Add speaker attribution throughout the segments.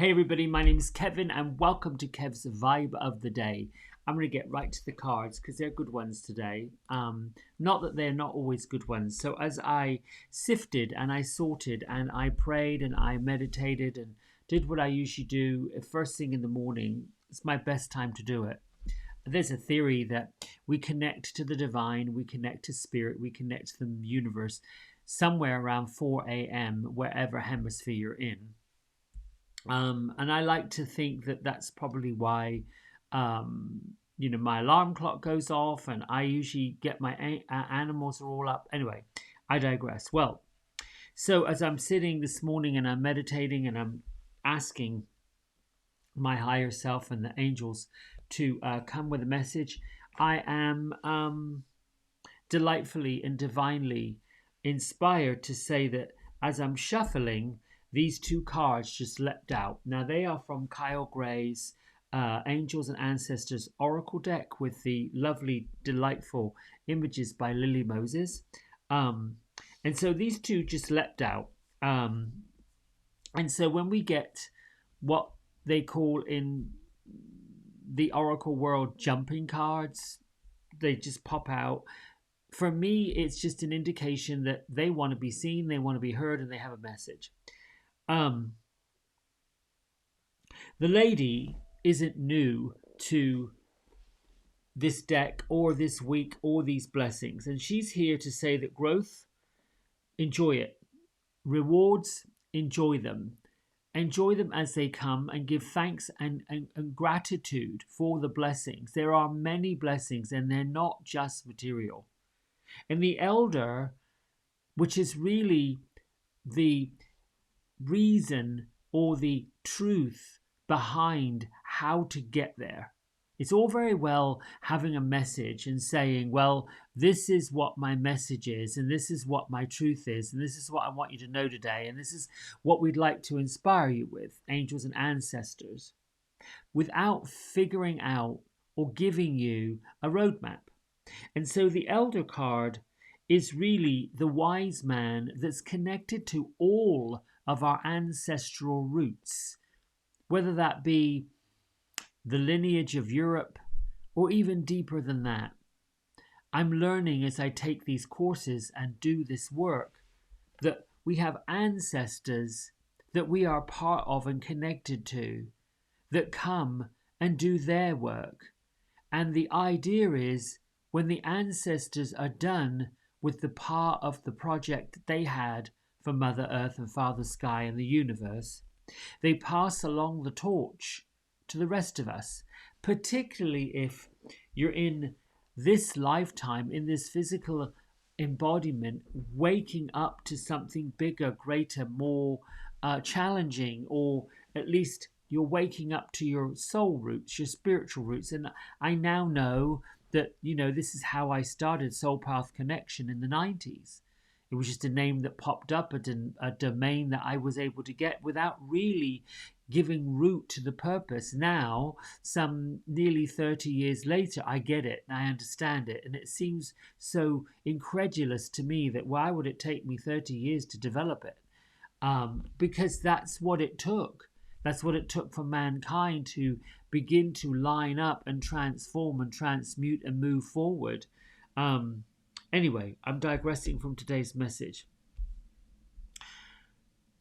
Speaker 1: Hey everybody, my name is Kevin and welcome to Kev's Vibe of the Day. I'm going to get right to the cards because they're good ones today. Not that they're not always good ones. So as I sifted and I sorted and I prayed and I meditated and did what I usually do first thing in the morning, it's my best time to do it. There's a theory that we connect to the divine, we connect to spirit, we connect to the universe somewhere around 4 a.m. wherever hemisphere you're in. And I like to think that that's probably why, my alarm clock goes off and I usually get my animals are all up. Anyway, I digress. Well, so as I'm sitting this morning and I'm meditating and I'm asking my higher self and the angels to come with a message, I am delightfully and divinely inspired to say that as I'm shuffling, these two cards just leapt out. Now they are from Kyle Gray's Angels and Ancestors Oracle deck with the lovely, delightful images by Lily Moses. And so these two just leapt out. And so when we get what they call in the Oracle world jumping cards, they just pop out. For me, it's just an indication that they want to be seen, they want to be heard, and they have a message. The lady isn't new to this deck or this week or these blessings, and she's here to say that growth, enjoy it. Rewards, enjoy them. Enjoy them as they come and give thanks and gratitude for the blessings. There are many blessings and they're not just material. And the elder, which is really the reason or the truth behind how to get there. It's all very well having a message and saying, well, this is what my message is, and this is what my truth is, and this is what I want you to know today, and this is what we'd like to inspire you with, angels and ancestors, without figuring out or giving you a roadmap. And so the elder card is really the wise man that's connected to all of our ancestral roots, whether that be the lineage of Europe or even deeper than that. I'm learning as I take these courses and do this work that we have ancestors that we are part of and connected to that come and do their work. And the idea is when the ancestors are done with the part of the project that they had for Mother Earth and Father Sky and the universe, they pass along the torch to the rest of us, particularly if you're in this lifetime, in this physical embodiment, waking up to something bigger, greater, more challenging, or at least you're waking up to your soul roots, your spiritual roots. And I now know that, this is how I started Soul Path Connection in the 90s. It was just a name that popped up, a domain that I was able to get without really giving root to the purpose. Now, some nearly 30 years later, I get it and I understand it. And it seems so incredulous to me that why would it take me 30 years to develop it? Because that's what it took. That's what it took for mankind to begin to line up and transform and transmute and move forward. Anyway, I'm digressing from today's message.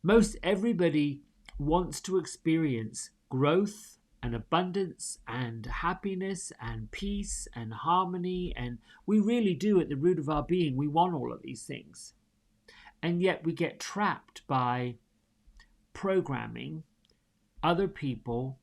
Speaker 1: Most everybody wants to experience growth and abundance and happiness and peace and harmony, and we really do at the root of our being. We want all of these things. And yet we get trapped by programming, other people,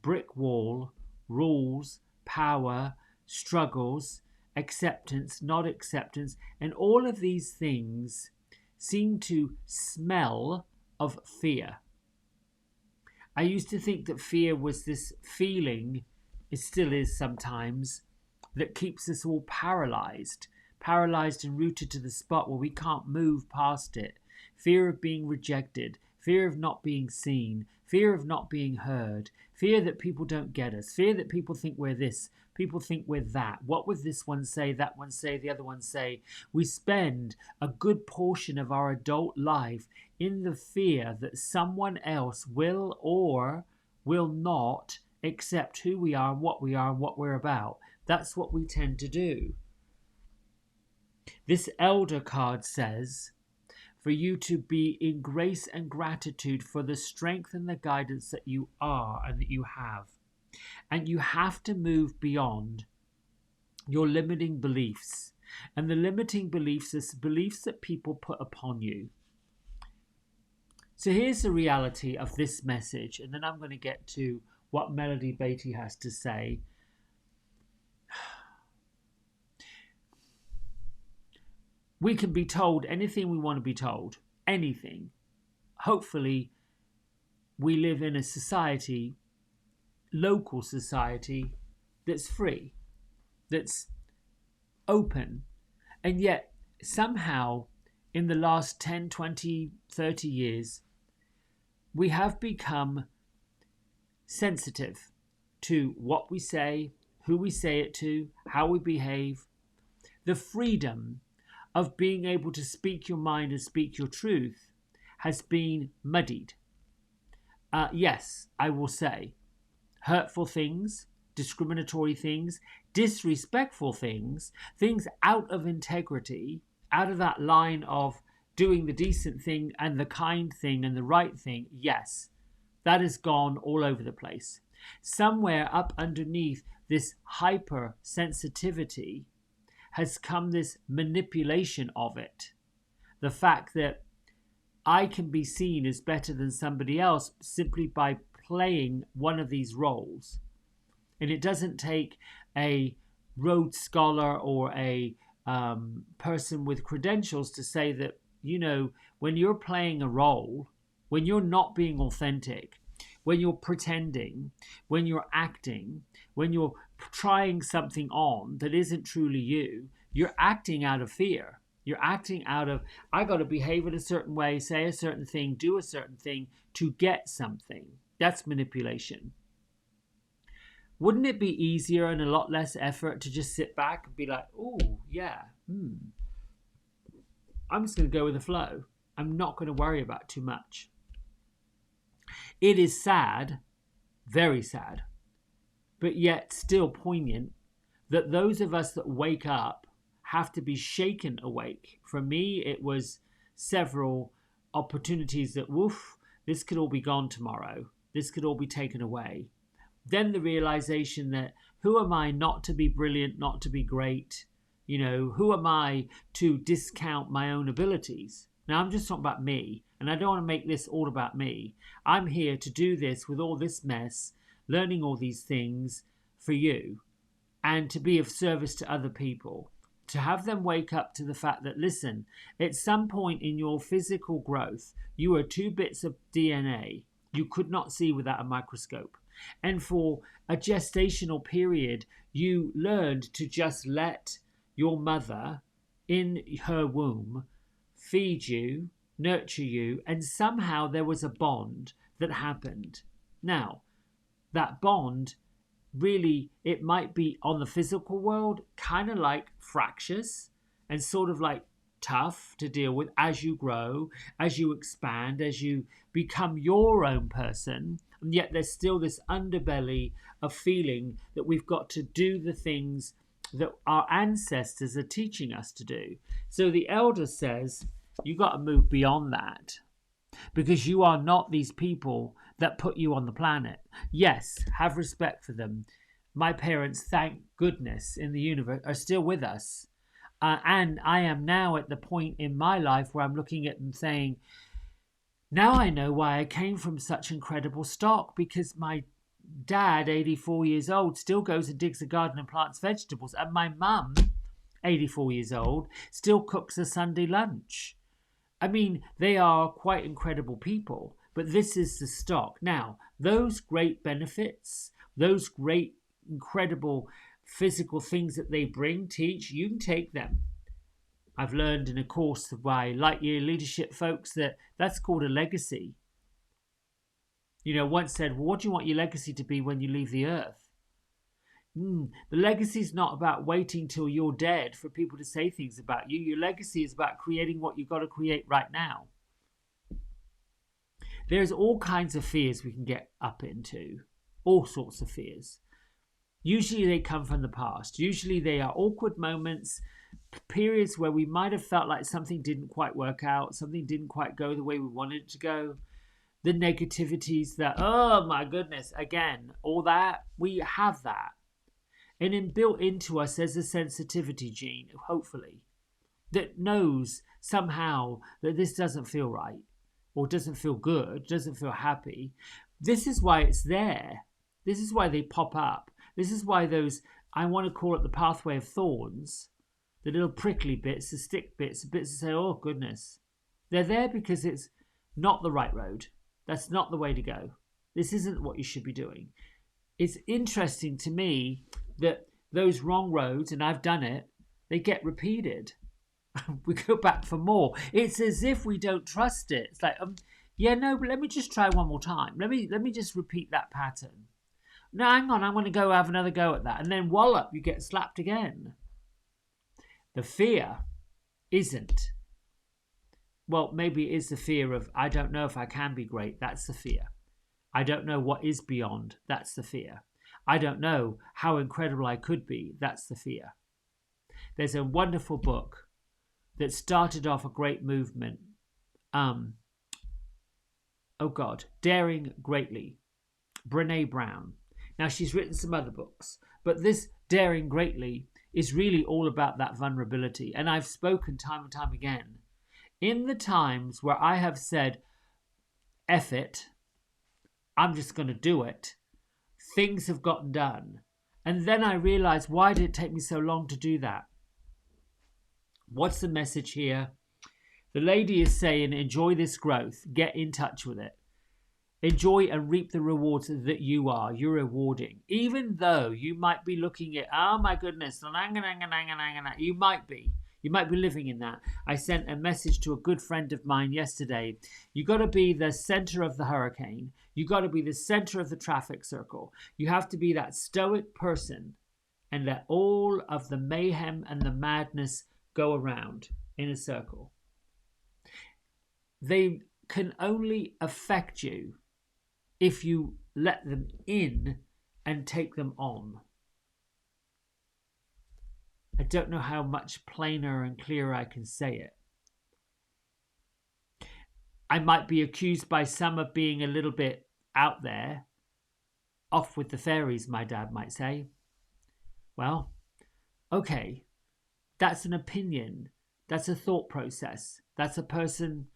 Speaker 1: brick wall, rules, power, struggles, acceptance, not acceptance, and all of these things seem to smell of fear. I used to think that fear was this feeling, it still is sometimes, that keeps us all paralyzed and rooted to the spot where we can't move past it. Fear of being rejected, fear of not being seen, fear of not being heard, fear that people don't get us, fear that people think we're this, people think we're that. What would this one say, that one say, the other one say? We spend a good portion of our adult life in the fear that someone else will or will not accept who we are and what we're about. That's what we tend to do. This elder card says for you to be in grace and gratitude for the strength and the guidance that you are and that you have. And you have to move beyond your limiting beliefs. And the limiting beliefs is beliefs that people put upon you. So here's the reality of this message, and then I'm going to get to what Melody Beatty has to say. We can be told anything we want to be told. Anything. Hopefully, we live in a society, local society, that's free, that's open. And yet, somehow, in the last 10, 20, 30 years, we have become sensitive to what we say, who we say it to, how we behave. The freedom of being able to speak your mind and speak your truth has been muddied. Yes, I will say, hurtful things, discriminatory things, disrespectful things, things out of integrity, out of that line of doing the decent thing and the kind thing and the right thing, yes, that has gone all over the place. Somewhere up underneath this hypersensitivity has come this manipulation of it. The fact that I can be seen as better than somebody else simply by playing one of these roles. And it doesn't take a Rhodes Scholar or a person with credentials to say that, you know, when you're playing a role, when you're not being authentic, when you're pretending, when you're acting, when you're trying something on that isn't truly you, you're acting out of fear. You're acting out of, I got to behave in a certain way, say a certain thing, do a certain thing to get something. That's manipulation. Wouldn't it be easier and a lot less effort to just sit back and be like, oh, yeah, I'm just going to go with the flow. I'm not going to worry about too much. It is sad, very sad, but yet still poignant that those of us that wake up have to be shaken awake. For me, it was several opportunities that, woof, this could all be gone tomorrow. This could all be taken away. Then the realization that who am I not to be brilliant, not to be great? You know, who am I to discount my own abilities? Now, I'm just talking about me, and I don't want to make this all about me. I'm here to do this with all this mess, learning all these things for you, and to be of service to other people. To have them wake up to the fact that, listen, at some point in your physical growth, you are 2 bits of DNA you could not see without a microscope. And for a gestational period, you learned to just let your mother in her womb feed you, nurture you, and somehow there was a bond that happened. Now, that bond, really, it might be on the physical world kind of like fractious and sort of like tough to deal with as you grow, as you expand, as you become your own person. And yet there's still this underbelly of feeling that we've got to do the things that our ancestors are teaching us to do. So the elder says, you got to move beyond that, because you are not these people that put you on the planet. Yes, have respect for them. My parents, thank goodness, in the universe are still with us. And I am now at the point in my life where I'm looking at them saying, now I know why I came from such incredible stock, because my dad, 84 years old, still goes and digs a garden and plants vegetables. And my mum, 84 years old, still cooks a Sunday lunch. I mean, they are quite incredible people, but this is the stock. Now, those great benefits, those great, incredible physical things that they bring, teach, you can take them. I've learned in a course by Lightyear leadership folks that that's called a legacy. You know, once said, well, what do you want your legacy to be when you leave the earth? The legacy is not about waiting till you're dead for people to say things about you. Your legacy is about creating what you've got to create right now. There's all kinds of fears we can get up into, all sorts of fears. Usually they come from the past. Usually they are awkward moments, periods where we might have felt like something didn't quite work out, something didn't quite go the way we wanted it to go. The negativities that, oh my goodness, again, all that, we have that. And then built into us there's a sensitivity gene, hopefully, that knows somehow that this doesn't feel right or doesn't feel good, doesn't feel happy. This is why it's there. This is why they pop up. This is why those, I want to call it the pathway of thorns, the little prickly bits, the stick bits, the bits that say, oh goodness. They're there because it's not the right road. That's not the way to go. This isn't what you should be doing. It's interesting to me that those wrong roads, and I've done it, they get repeated. We go back for more. It's as if we don't trust it. It's like, yeah, no, but let me just try one more time. Let me just repeat that pattern. No, hang on, I'm going to go have another go at that. And then wallop, you get slapped again. The fear isn't. Well, maybe it is the fear of, I don't know if I can be great. That's the fear. I don't know what is beyond. That's the fear. I don't know how incredible I could be. That's the fear. There's a wonderful book that started off a great movement. Daring Greatly. Brené Brown. Now, she's written some other books, but this Daring Greatly is really all about that vulnerability. And I've spoken time and time again. In the times where I have said, F it, I'm just going to do it, things have gotten done. And then I realized, why did it take me so long to do that? What's the message here? The lady is saying, enjoy this growth, get in touch with it. Enjoy and reap the rewards that you're rewarding. Even though you might be looking at, oh my goodness, you might be living in that. I sent a message to a good friend of mine yesterday. You got to be the center of the hurricane. You got to be the center of the traffic circle. You have to be that stoic person and let all of the mayhem and the madness go around in a circle. They can only affect you if you let them in and take them on. I don't know how much plainer and clearer I can say it. I might be accused by some of being a little bit out there, off with the fairies, my dad might say. Well, okay, that's an opinion. That's a thought process. That's a person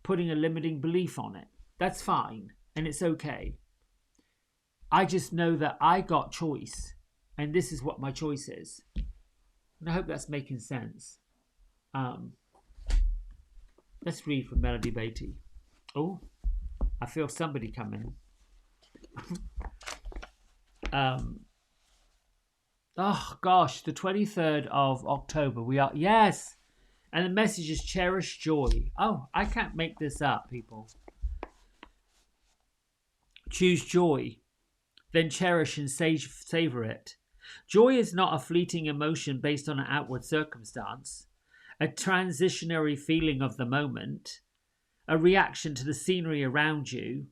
Speaker 1: putting a limiting belief on it. That's fine, and it's okay. I just know that I got choice, and this is what my choice is. And I hope that's making sense. Let's read from Melody Beatty. Oh, I feel somebody coming. Oh gosh, the 23rd of October. We are, yes. And the message is cherish joy. Oh, I can't make this up, people. Choose joy, then cherish and savor it. Joy is not a fleeting emotion based on an outward circumstance, a transitionary feeling of the moment, a reaction to the scenery around you.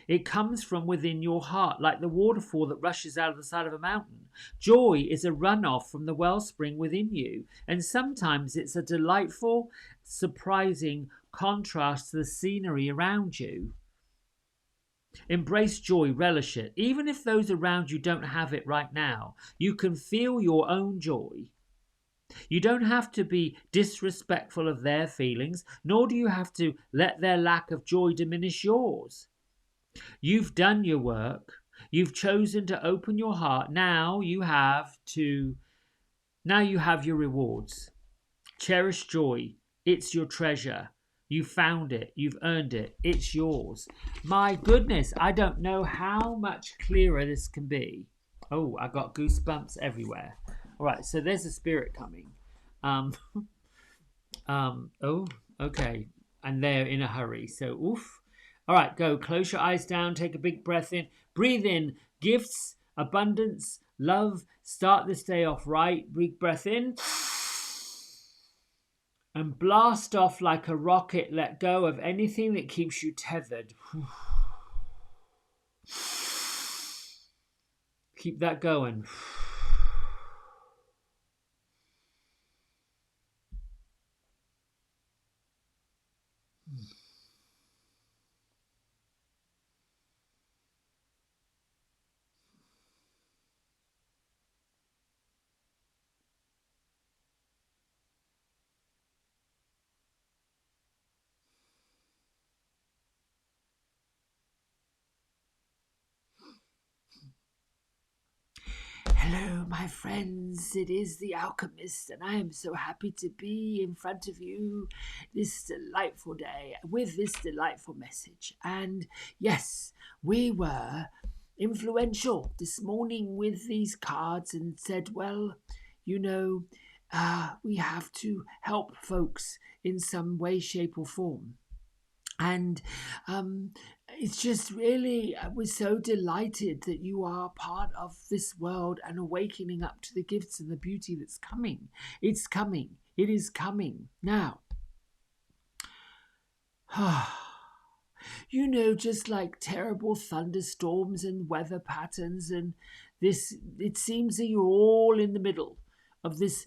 Speaker 1: It comes from within your heart, like the waterfall that rushes out of the side of a mountain. Joy is a runoff from the wellspring within you, and sometimes it's a delightful, surprising contrast to the scenery around you. Embrace joy, relish it. Even if those around you don't have it right now, you can feel your own joy. You don't have to be disrespectful of their feelings, nor do you have to let their lack of joy diminish yours. You've done your work. You've chosen to open your heart. Now you have your rewards. Cherish joy. It's your treasure. You found it. You've earned it. It's yours. My goodness, I don't know how much clearer this can be. Oh, I got goosebumps everywhere. All right, so there's a spirit coming. Oh, okay. And they're in a hurry. So, oof. All right, go. Close your eyes down. Take a big breath in. Breathe in. Gifts, abundance, love. Start this day off right. Big breath in. and blast off like a rocket. Let go of anything that keeps you tethered. Keep that going. Hello, my friends. It is the Alchemist, and I am so happy to be in front of you this delightful day with this delightful message. And yes, we were influential this morning with these cards and said, well, you know, we have to help folks in some way, shape, or form. And it's just really, we're so delighted that you are part of this world and awakening up to the gifts and the beauty that's coming. It's coming. It is coming now. You know, just like terrible thunderstorms and weather patterns and this, it seems that you're all in the middle of this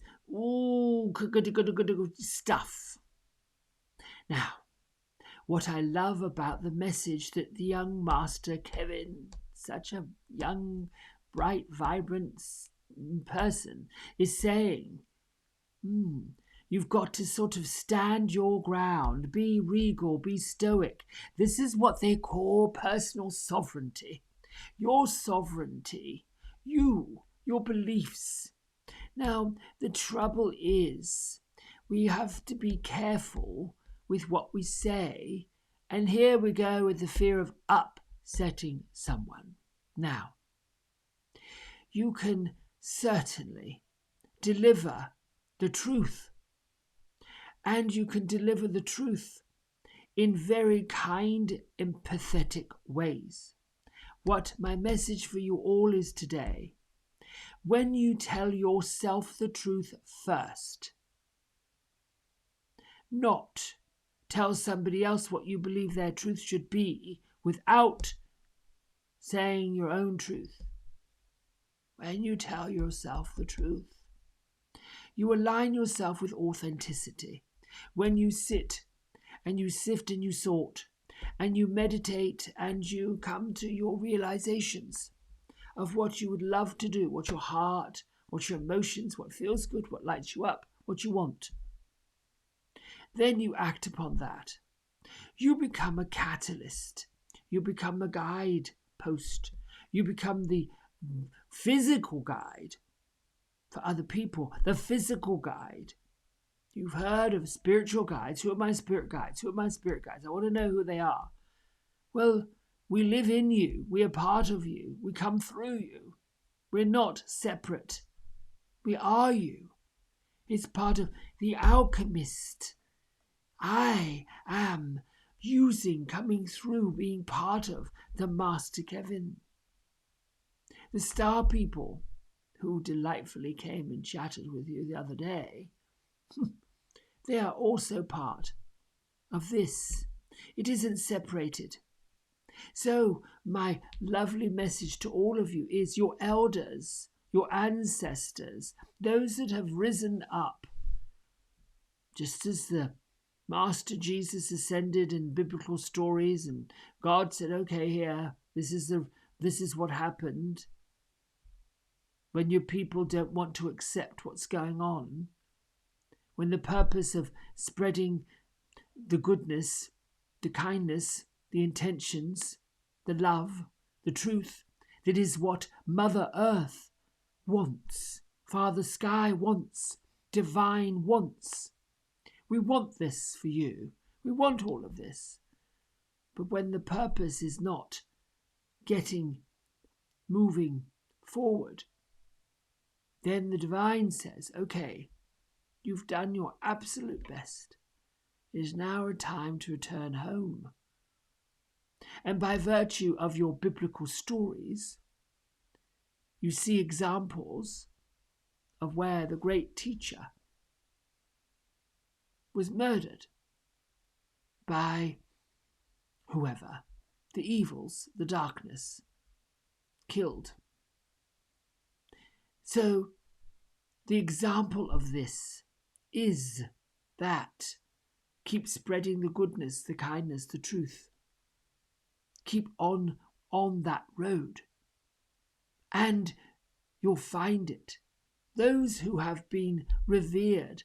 Speaker 1: stuff. Now, what I love about the message that the young master Kevin, such a young, bright, vibrant person, is saying, you've got to sort of stand your ground, be regal, be stoic. This is what they call personal sovereignty. Your sovereignty, your beliefs. Now, the trouble is, we have to be careful with what we say, and here we go with the fear of upsetting someone. Now, you can certainly deliver the truth, and you can deliver the truth in very kind, empathetic ways. What my message for you all is today, when you tell yourself the truth first, not tell somebody else what you believe their truth should be without saying your own truth. When you tell yourself the truth, you align yourself with authenticity. When you sit and you sift and you sort and you meditate and you come to your realizations of what you would love to do, what your heart, what your emotions, what feels good, what lights you up, what you want, then you act upon that. You become a catalyst. You become a guide post. You become the physical guide for other people, the physical guide. You've heard of spiritual guides. Who are my spirit guides? Who are my spirit guides? I want to know who they are. Well, we live in you. We are part of you. We come through you. We're not separate. We are you. It's part of the Alchemist. I am coming through, being part of the Master Kevin. The star people who delightfully came and chatted with you the other day, they are also part of this. It isn't separated. So my lovely message to all of you is your elders, your ancestors, those that have risen up, just as the Master Jesus ascended in biblical stories and God said, okay, here, this is what happened. When your people don't want to accept what's going on, when the purpose of spreading the goodness, the kindness, the intentions, the love, the truth, that is what Mother Earth wants, Father Sky wants, Divine wants. We want this for you. We want all of this. But when the purpose is not moving forward, then the divine says, okay, you've done your absolute best. It is now a time to return home. And by virtue of your biblical stories, you see examples of where the great teacher was murdered by whoever, the evils, the darkness, killed. So the example of this is that keep spreading the goodness, the kindness, the truth. Keep on that road, and you'll find it. Those who have been revered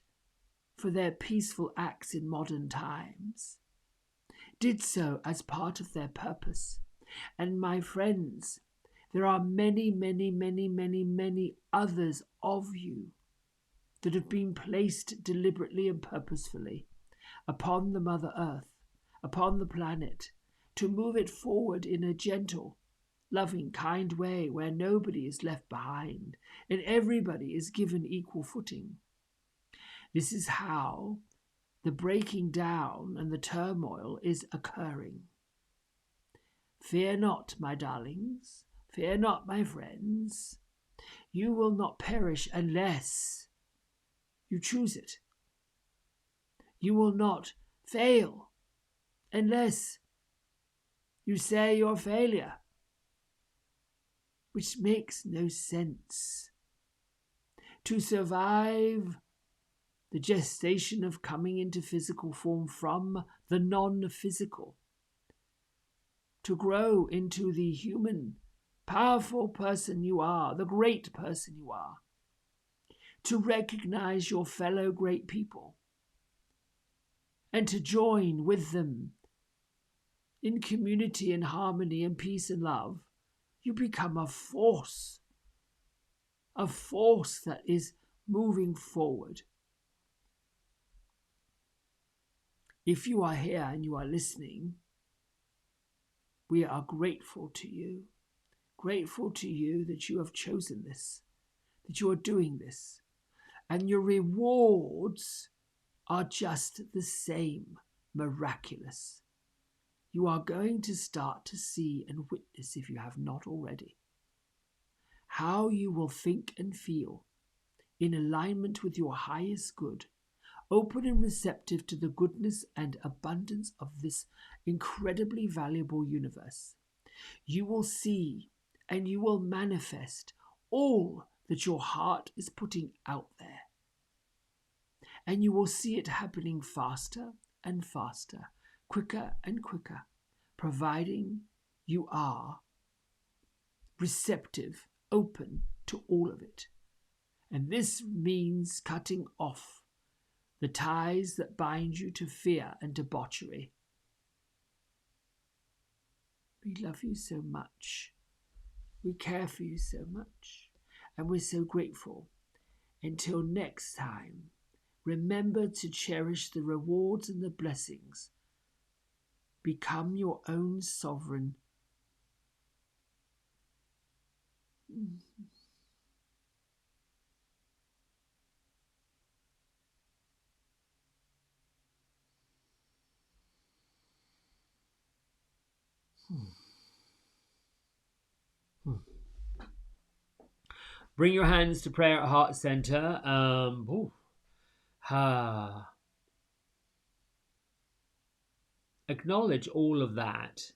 Speaker 1: for their peaceful acts in modern times did so as part of their purpose. And my friends, there are many, many, many, many, many others of you that have been placed deliberately and purposefully upon the Mother Earth, upon the planet, to move it forward in a gentle, loving, kind way where nobody is left behind and everybody is given equal footing. This is how the breaking down and the turmoil is occurring. Fear not, my darlings. Fear not, my friends. You will not perish unless you choose it. You will not fail unless you say you're a failure, which makes no sense. To survive the gestation of coming into physical form from the non-physical, to grow into the human, powerful person you are, the great person you are, to recognize your fellow great people, and to join with them in community and harmony and peace and love, you become a force that is moving forward. If you are here and you are listening, we are grateful to you that you have chosen this, that you are doing this, and your rewards are just the same, miraculous. You are going to start to see and witness, if you have not already, how you will think and feel in alignment with your highest good, open and receptive to the goodness and abundance of this incredibly valuable universe. You will see and you will manifest all that your heart is putting out there. And you will see it happening faster and faster, quicker and quicker, providing you are receptive, open to all of it. And this means cutting off the ties that bind you to fear and debauchery. We love you so much. We care for you so much. And we're so grateful. Until next time, remember to cherish the rewards and the blessings. Become your own sovereign. Bring your hands to prayer at heart center. Acknowledge all of that.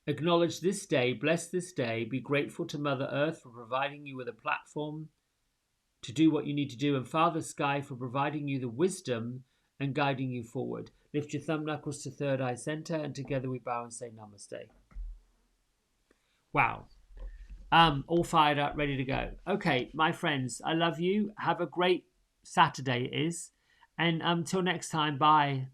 Speaker 1: Acknowledge this day, bless this day, be grateful to Mother Earth for providing you with a platform to do what you need to do, and Father Sky for providing you the wisdom and guiding you forward. Lift your thumb knuckles to third eye center, and together we bow and say namaste. Wow. All fired up, ready to go. Okay, my friends, I love you. Have a great Saturday it is. And until next time, bye.